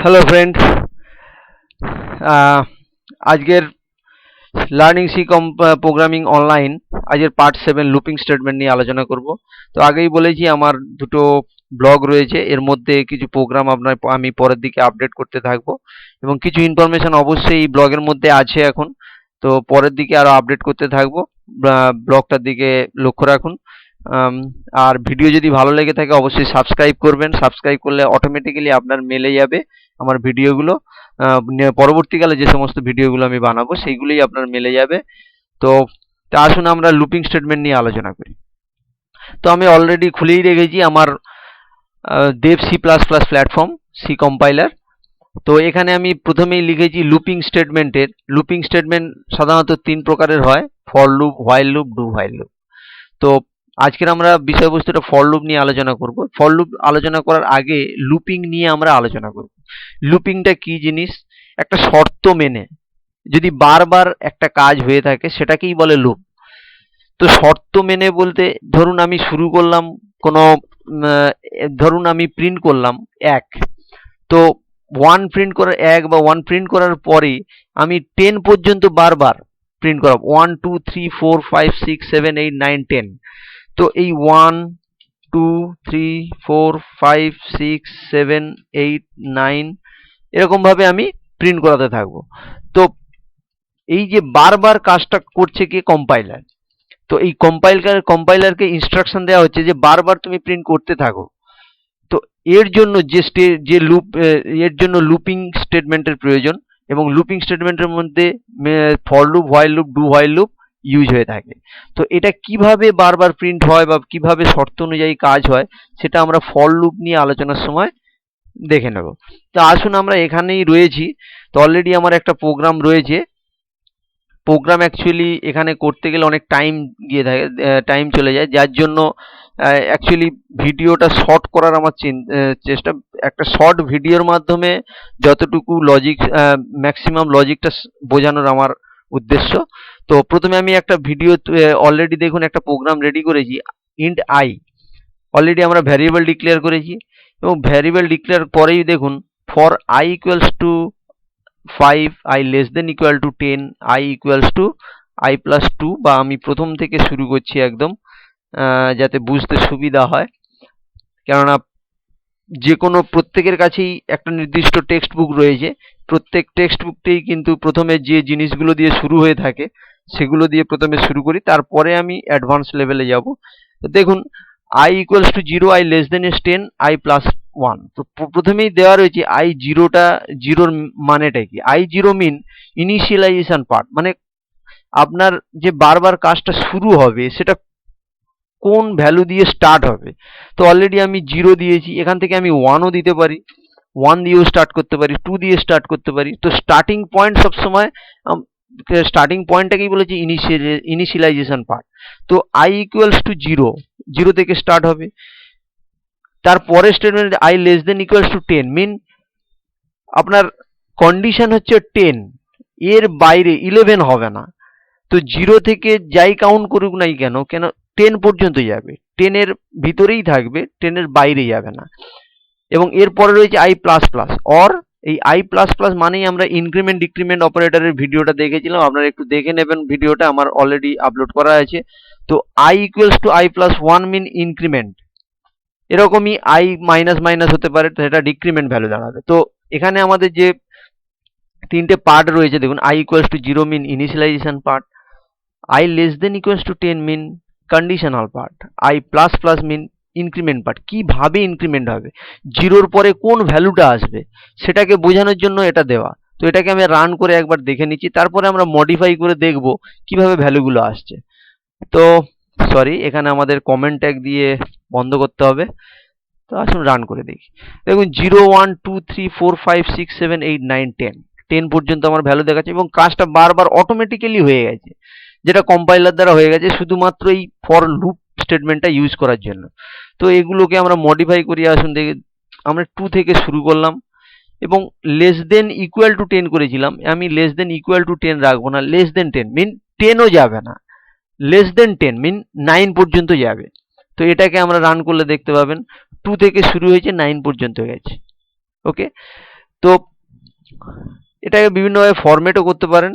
Hello friend, আজকের learning C programming online আজকের part 7 looping statement নিয়ে আলোচনা করব। তো আগেই বলেছি আমার দুটো ব্লগ রয়েছে, এর মধ্যে কিছু প্রোগ্রাম আমি পরের দিকে আপডেট করতে থাকবো এবং কিছু ইনফরমেশন অবশ্যই এই ব্লগের মধ্যে আছে এখন। তো পরের দিকে আরো আপডেট করতে থাকবো, ব্লগটার দিকে লক্ষ্য রাখুন। আর ভিডিও যদি ভালো লেগে থাকে অবশ্যই সাবস্ক্রাইব করবেন। সাবস্ক্রাইব করলে অটোমেটিক্যালি আপনার মেলে যাবে আমার ভিডিওগুলো। পরবর্তীকালে যে সমস্ত ভিডিওগুলো আমি বানাবো সেইগুলোই আপনার মেলে যাবে। তো তা আসুন আমরা লুপিং স্টেটমেন্ট নিয়ে আলোচনা করি। তো আমি অলরেডি খুলেই রেখেছি আমার Dev C plus plus platform C compiler. তো এখানে আমি প্রথমেই লিখেছি লুপিং স্টেটমেন্টের। লুপিং স্টেটমেন্ট সাধারণত তিন প্রকারের হয়: for loop, while loop, do while loop. তো আজকের আমরা বিষয়বস্তুটা ফর লুপ নিয়ে আলোচনা করব। ফর লুপ আলোচনা করার আগে লুপিং নিয়ে আমরা আলোচনা করব। লুপিংটা কি জিনিস? একটা শর্ত মেনে যদি বারবার একটা কাজ হয়ে থাকে সেটাকেই বলে লুপ। তো শর্ত মেনে বলতে, ধরুন আমি শুরু করলাম কোনো ধরুন আমি প্রিন্ট করলাম 1, তো 1 প্রিন্ট করার 1 বা 1 প্রিন্ট করার পরে আমি 10 পর্যন্ত বারবার প্রিন্ট করাবো। 1 2 3 4 5 6 7 8 9 10। তো এই 1 2 3 4 5 6 7 8 9 এরকম ভাবে আমি প্রিন্ট করাতে থাকবো। তো এই যে বারবার কাজটা করছে কি কম্পাইলার। তো এই কম্পাইলারকে ইনস্ট্রাকশন দেওয়া হচ্ছে যে বারবার তুমি প্রিন্ট করতে থাকো। তো এর জন্য এর জন্য লুপিং স্টেটমেন্টের প্রয়োজন, এবং লুপিং স্টেটমেন্টের মধ্যে for loop, while loop, do while loop use হয়ে থাকে। তো এটা কিভাবে বারবার প্রিন্ট হয় বা কিভাবে শর্ত অনুযায়ী কাজ হয় সেটা আমরা ফর লুপ নিয়ে আলোচনার সময় দেখে নেব। তো আসুন আমরা এখানেই রয়েছি। তো অলরেডি আমার একটা প্রোগ্রাম রয়েছে। প্রোগ্রাম অ্যাকচুয়ালি এখানে করতে গেলে অনেক টাইম গিয়ে থাকে, টাইম চলে যায়, যার জন্য অ্যাকচুয়ালি ভিডিওটা শর্ট করার আমার চেষ্টা। একটা শর্ট ভিডিওর মাধ্যমে যতটুকু লজিক, ম্যাক্সিমাম লজিকটা বোঝানোর আমার উদ্দেশ্য। তো প্রথমে আমি একটা ভিডিও অলরেডি দেখুন একটা প্রোগ্রাম রেডি করেছি। ইন্ট আই অলরেডি আমরা ভ্যারিয়েবল ডিক্লেয়ার করেছি, এবং ভ্যারিয়েবল ডিক্লেয়ার পরেই দেখুন for I equals to 5, i less than equal to 10, i equals to i plus 2, বা আমি প্রথম থেকে শুরু করছি একদম, যাতে বুঝতে সুবিধা হয়। কেননা যে কোনো প্রত্যেকের কাছেই একটা নির্দিষ্ট টেক্সট বুক রয়েছে, প্রত্যেক টেক্সট বুকতেই কিন্তু প্রথমে যে জিনিসগুলো দিয়ে শুরু হয়ে থাকে সেগুলো দিয়ে প্রথমে শুরু করি, তারপরে আমি অ্যাডভান্স লেভেলে যাব। দেখুন i equals to 0, i less than is 10, i plus 1। তো প্রথমেই দেওয়া রয়েছে i জিরোর মানেটা কি। i zero mean initialization part, মানে আপনার যে বারবার কাজটা শুরু হবে সেটা কোন ভ্যালু দিয়ে স্টার্ট হবে। তো অলরেডি আমি 0 দিয়েছি, এখান থেকে আমি 1ও দিতে পারি, 1 দিয়েও স্টার্ট করতে পারি, 2 দিয়ে স্টার্ট করতে পারি। তো স্টার্টিং পয়েন্ট সবসময়, স্টার্টিং পয়েন্টটাকেই বলেছি ইনিশিয়ালাইজেশন পার্ট। তো i ইকুয়ালস টু 0, 0 থেকে স্টার্ট হবে। তারপরে statement i less than equals to 10 মিন আপনার কন্ডিশন হচ্ছে 10, এর বাইরে 11 হবে না। তো 0 থেকে যাই কাউন্ট করুক নাই কেন 10 পর্যন্ত যাবে, 10 এর ভিতরেই থাকবে, 10 এর বাইরে যাবে না। এবং এরপরে রয়েছে i প্লাস প্লাস, অর এই i প্লাস প্লাস মানেই আমরা ইনক্রিমেন্ট ডিক্রিমেন্ট অপারেটরের ভিডিওটা দেখেছিলাম, আপনারা একটু দেখে নেবেন, ভিডিওটা আমার অলরেডি আপলোড করা আছে। তো i equals to i plus 1 mean increment, এরকমই i মাইনাস মাইনাস হতে পারে, তো এটা ডিক্রিমেন্ট ভ্যালু দাঁড়াবে। তো এখানে আমাদের যে তিনটে পার্ট রয়েছে দেখুন, i equals to 0 mean initialization part, i less than equals to 10 mean conditional part, i plus plus mean increment part. কিভাবে ইনক্রিমেন্ট হবে, জিরোর পরে কোন ভ্যালুটা আসবে সেটাকে বোঝানোর জন্য এটা দেওয়া। তো এটাকে আমি রান করে একবার দেখে নিচ্ছি, তারপরে আমরা মডিফাই করে দেখব কিভাবে ভ্যালুগুলো আসছে। তো সরি, এখানে আমাদের কমেন্ট ট্যাগ দিয়ে বন্ধ করতে হবে। তো আসুন রান করে দেখি। দেখুন 0 1 2 3 4 5 6 7 8 9 10, 10 পর্যন্ত আমার ভ্যালু দেখাচ্ছে, এবং কাজটা বারবার অটোমেটিক্যালি হয়ে গেছে, যেটা কম্পাইলার দ্বারা হয়ে গেছে শুধুমাত্র এই ফর লুপ স্টেটমেন্টটা ইউজ করার জন্য। তো এগুলোকে আমরা মডিফাই করি। আসুন দেখি, আমরা 2 থেকে শুরু করলাম এবং লেস দেন ইকুয়াল টু 10 করেছিলাম, আমি লেস দেন ইকুয়াল টু 10 রাখবো না, লেস দেন 10 মিন 10ও যাবে না, লেস দেন 10 মিন 9 পর্যন্ত যাবে। তো এটাকে আমরা রান করলে দেখতে পাবেন 2 থেকে শুরু হয়েছে 9 পর্যন্ত গেছে। ওকে, তো এটাকে বিভিন্নভাবে ফরম্যাটও করতে পারেন।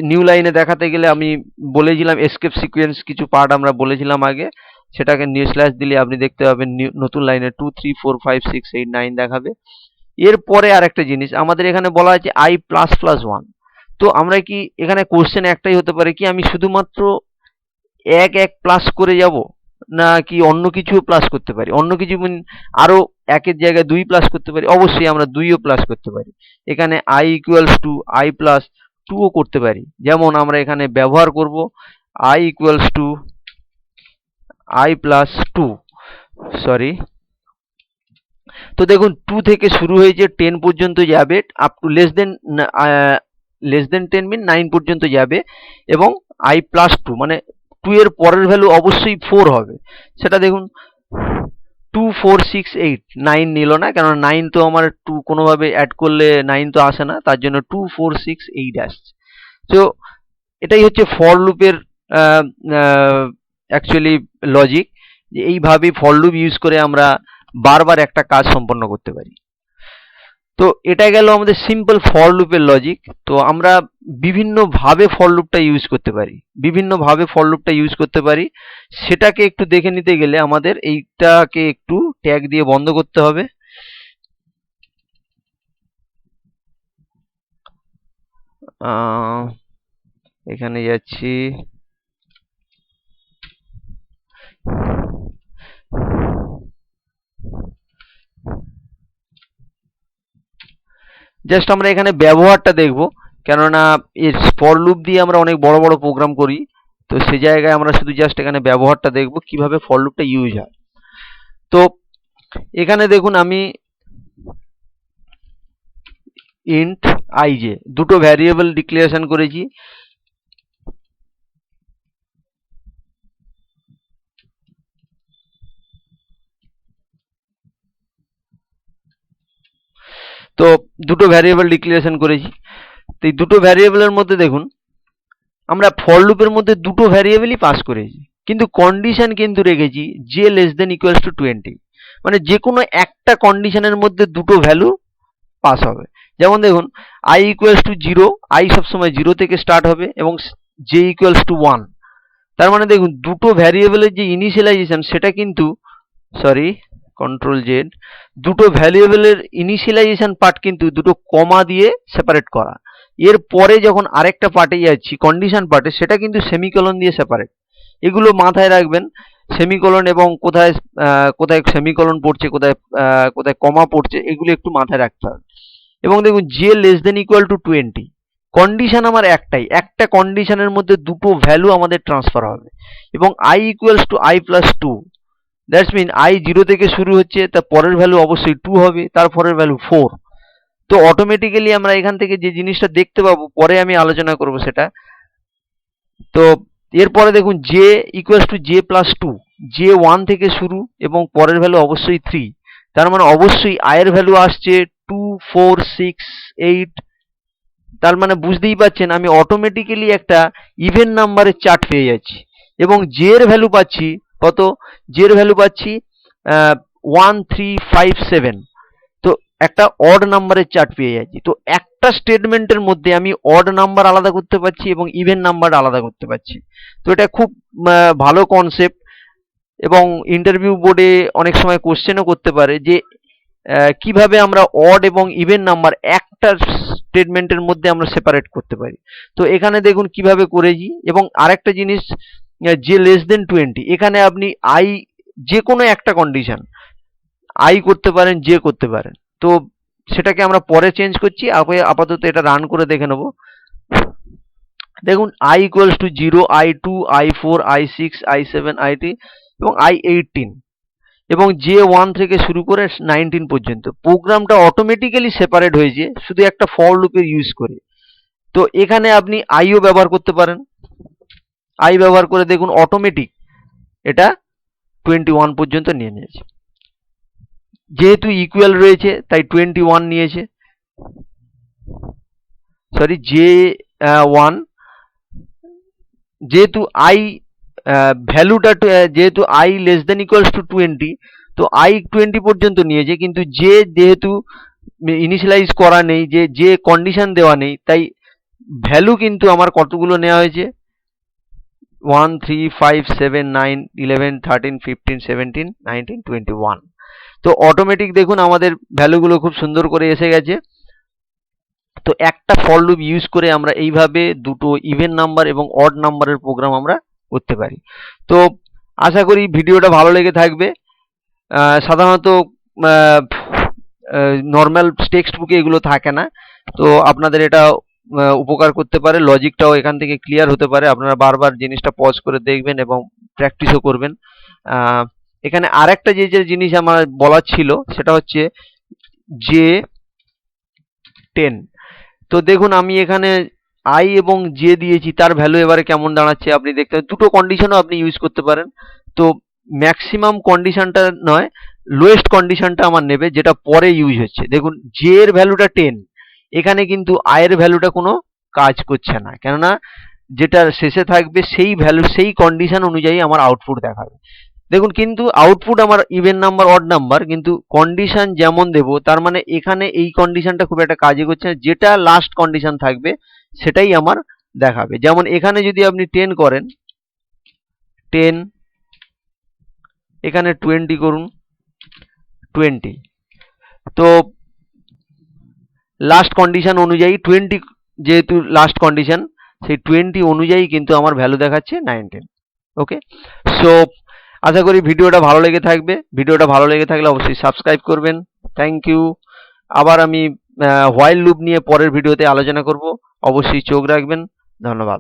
নিউ লাইনে দেখাতে গেলে আমি বলেছিলাম এসকেপ সিকোয়েন্স কিছু পার্ট আমরা বলেছিলাম আগে, সেটাকে নিউ স্ল্যাশ দিলে আপনি দেখতে পাবেন নতুন লাইনে 2 3 4 5 6 8 9 দেখাবে। এরপরে আর একটা জিনিস আমাদের এখানে বলা আছে i প্লাস প্লাস 1। তো আমরা কি এখানে কোশ্চেন একটাই হতে পারে কি আমি শুধুমাত্র এক এক প্লাস করে যাব, না কি অন্য কিছু প্লাস করতে পারি? অন্য কিছু আরো একের জায়গায় 2 প্লাস করতে পারি? অবশ্যই আমরা 2ও প্লাস করতে পারি। এখানে i equals to i plus 2ও করতে পারি। যেমন আমরা এখানে ব্যবহার করব i equals to i plus 2, sorry. তো দেখুন 2 থেকে শুরু হয়েছে 10 পর্যন্ত যাবে, up to less than 10 mean 9 পর্যন্ত যাবে, এবং i প্লাস 2 মানে 2 এর পরের ভ্যালু অবশ্যই 4 হবে। সেটা দেখুন 2 4 6 8, 9 নিল না, কারণ 9 তো আমার 2 কোনোভাবে অ্যাড করলে 9 তো আসে না, তার জন্য 2 4 6 8 আসছে। তো এটাই হচ্ছে ফর লুপের অ্যাকচুয়ালি লজিক, যে এইভাবে ফর লুপ ইউজ করে আমরা বারবার একটা কাজ সম্পন্ন করতে পারি। তো এটা গেল আমাদের সিম্পল ফর লুপের লজিক। তো আমরা বিভিন্নভাবে ফর লুপটা ইউজ করতে পারি, সেটাকে একটু দেখে নিতে গেলে আমাদের এইটাকে একটু ট্যাগ দিয়ে বন্ধ করতে হবে। এখানে যাচ্ছি, জাস্ট আমরা এখানে ব্যবহারটা দেখব, কেননা এর ফর লুপ দিয়ে আমরা অনেক বড় বড় প্রোগ্রাম করি। তো সে জায়গায় আমরা শুধু জাস্ট এখানে ব্যবহারটা দেখব কিভাবে ফর লুপটা ইউজ হয়। তো এখানে দেখুন আমি ইন্ট ij দুটো ভ্যারিয়েবল ডিক্লারেশন করেছি। তো দুটো ভ্যারিয়েবল ডিক্লারেশন করেছি। তো এই দুটো ভ্যারিয়েবলের মধ্যে দেখুন আমরা ফর লুপের মধ্যে দুটো ভ্যারিয়েবলই পাস করেছি, কিন্তু কন্ডিশন কিন্তু রেখেছি যে লেস দেন ইকুয়ালস টু 20, মানে যে কোনো একটা কন্ডিশনের মধ্যে দুটো ভ্যালু পাস হবে। যেমন দেখুন i ইকুয়ালস টু 0, i সবসময় 0 থেকে স্টার্ট হবে, এবং j ইকুয়ালস টু 1। তার মানে দেখুন দুটো ভ্যারিয়েবলের যে ইনিশিয়ালাইজেশন সেটা কিন্তু, সরি কন্ট্রোল জেড, দুটো ভ্যারিয়েবলের ইনিশিয়ালাইজেশন পার্ট কিন্তু দুটো কমা দিয়ে সেপারেট করা। এর পরে যখন আরেকটা পার্টে যাচ্ছি কন্ডিশন পার্টে, সেটা কিন্তু সেমিকোলন দিয়ে সেপারেট। এগুলো মাথায় রাখবেন, সেমিকোলন এবং কোথায় কোথায় সেমিকোলন পড়ছে, কোথায় কোথায় কমা পড়ছে, এগুলো একটু মাথায় রাখতে হবে। এবং দেখুন যে less than equal to 20, condition আমার একটাই, একটা কন্ডিশনের মধ্যে দুটো ভ্যালু আমাদের ট্রান্সফার হবে, এবং i equals to i plus 2। That's mean i 0 থেকে শুরু হচ্ছে, তার পরের ভ্যালু অবশ্যই 2 হবে, তার পরের ভ্যালু 4। তো অটোমেটিক্যালি আমরা এখান থেকে যে জিনিসটা দেখতে পাবো, পরে আমি আলোচনা করব সেটা। তো এরপরে দেখুন j equals to j plus 2, j 1 থেকে শুরু এবং পরের ভ্যালু অবশ্যই 3। তার মানে অবশ্যই i এর ভ্যালু আসছে 2 4 6 8। তার মানে বুঝতেই পারছেন আমি অটোমেটিক্যালি একটা ইভেন নাম্বারের চার্ট পেয়ে যাচ্ছি, এবং j এর ভ্যালু পাচ্ছি কত? j এর ভ্যালু পাচ্ছি 1 3 5 7। তো একটা অড নাম্বারের চার্ট পেয়ে যাচ্ছি। তো একটা স্টেটমেন্টের মধ্যে আমি অড নাম্বার আলাদা করতে পারছি এবং ইভেন নাম্বার আলাদা করতে পারছি। তো এটা খুব ভালো কনসেপ্ট, এবং ইন্টারভিউ বোর্ডে অনেক সময় কোশ্চেনও করতে পারে যে কিভাবে আমরা অড এবং ইভেন নাম্বার একটা স্টেটমেন্টের মধ্যে আমরা সেপারেট করতে পারি। তো এখানে দেখুন কিভাবে করেছি। এবং আরেকটা জিনিস, যে লেস দেন 20, এখানে আপনি i যে কোনো একটা কন্ডিশন i করতে পারেন, যে করতে পারেন। তো সেটাকে আমরা পরে চেঞ্জ করছি, আপাতত এটা রান করে দেখে নেব। দেখুন i equals to 0, i2, i4, i6, i7, i8 এবং i18, এবং j 1 থেকে শুরু করে 19 পর্যন্ত। প্রোগ্রামটা অটোমেটিক্যালি সেপারেট হয়েছে শুধু একটা ফর লুপের ইউজ করে। তো এখানে আপনি iও ব্যবহার করতে পারেন। i ব্যবহার করে দেখুন অটোমেটিক এটা 21 পর্যন্ত নিয়ে নিয়েছে। যেহেতু ইকুয়াল রয়েছে তাই 21 নিয়েছে, সরি j1, যেহেতু i ভ্যালুটা, যেহেতু i less than equals two 20, তো i 20 পর্যন্ত নিয়েছে, কিন্তু j যেহেতু ইনিশিয়ালাইজ করা নেই, যে কন্ডিশন দেওয়া নেই, তাই ভ্যালু কিন্তু আমার কতগুলো নেওয়া হয়েছে 1 3 5 7 9 11 13 15 17 19 21। তো অটোমেটিক দেখুন আমাদের ভ্যালুগুলো খুব সুন্দর করে এসে গেছে। তো একটা ফর লুপ ইউজ করে আমরা এইভাবে দুটো ইভেন নাম্বার এবং অড নাম্বারের প্রোগ্রাম আমরা করতে পারি। তো আশা করি ভিডিওটা ভালো লেগে থাকবে। সাধারণত নর্মাল টেক্সট বুকে এগুলো থাকে না, তো আপনাদের এটা উপকার করতে পারে। লজিকটাও এখান থেকে ক্লিয়ার হতে পারে। আপনারা বারবার জিনিসটা পজ করে দেখবেন এবং প্র্যাকটিসও করবেন। এখানে আরেকটা যে জিনিস আমার বলার ছিল সেটা হচ্ছে যে 10। তো দেখুন আমি এখানে আই এবং জে দিয়েছি, তার ভ্যালু এবারে কেমন দাঁড়াচ্ছে আপনি দেখতে পারেন। দুটো কন্ডিশনও আপনি ইউজ করতে পারেন। তো ম্যাক্সিমাম কন্ডিশনটা নয়, লোয়েস্ট কন্ডিশনটা আমার নেবে যেটা পরে ইউজ হচ্ছে। দেখুন জে এর ভ্যালুটা 10, এখানে কিন্তু আই এর ভ্যালুটা কোনো কাজ করছে না, কেননা যেটা শেষে থাকবে সেই ভ্যালু সেই কন্ডিশন অনুযায়ী আমার আউটপুট দেখাবে। দেখুন কিন্তু আউটপুট আমার ইভেন নাম্বার অড নাম্বার, কিন্তু কন্ডিশন যেমন দেবো তার মানে এখানে এই কন্ডিশনটা খুব একটা কাজে করছে না, যেটা লাস্ট কন্ডিশন থাকবে সেটাই আমার দেখাবে। যেমন এখানে যদি আপনি 10 করেন, 10, এখানে 20 করুন, 20, তো লাস্ট কন্ডিশন অনুযায়ী 20 যেহেতু লাস্ট কন্ডিশন, সেই 20 অনুযায়ী কিন্তু আমার ভ্যালু দেখাচ্ছে 19। ওকে, সো আশা করি ভিডিওটা ভালো লেগে থাকবে। ভিডিওটা ভালো লেগে থাকলে অবশ্যই সাবস্ক্রাইব করবেন। Thank you. আবার আমি হোয়াইল লুপ নিয়ে পরের ভিডিওতে আলোচনা করব, অবশ্যই চোখ রাখবেন। ধন্যবাদ।